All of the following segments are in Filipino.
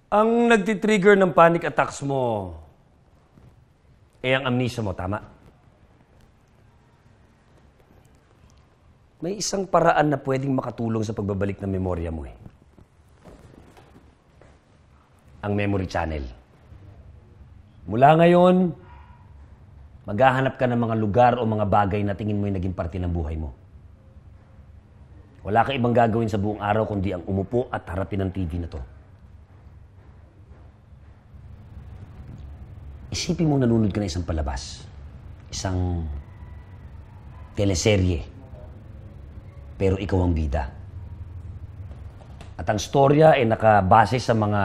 Ang nagtitrigger ng panic attacks mo, ang amnesia mo, tama? May isang paraan na pwedeng makatulong sa pagbabalik ng memorya mo Ang memory channel. Mula ngayon, maghahanap ka ng mga lugar o mga bagay na tingin mo yung naging parte ng buhay mo. Wala ka ibang gagawin sa buong araw kundi ang umupo at harapin ang TV na to. Isipin mo nanonood ka na isang palabas, isang teleserye, pero ikaw ang bida. At ang storya ay nakabase sa mga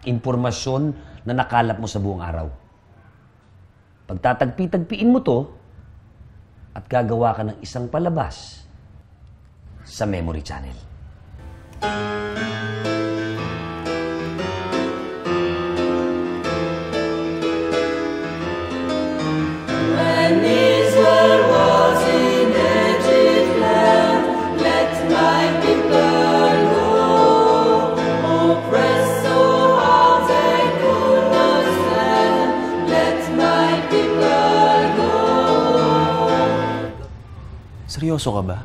impormasyon na nakalap mo sa buong araw. Pagtatagpi-tagpiin mo to at gagawa ka ng isang palabas sa memory channel. When Israel was in Egypt land, let my people go. Oppressed so hard they could not stand, let my people go. Seryoso ka ba?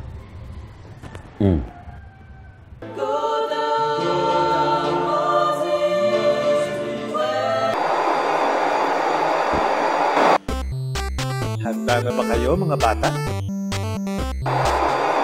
Handa na ba kayo mga bata?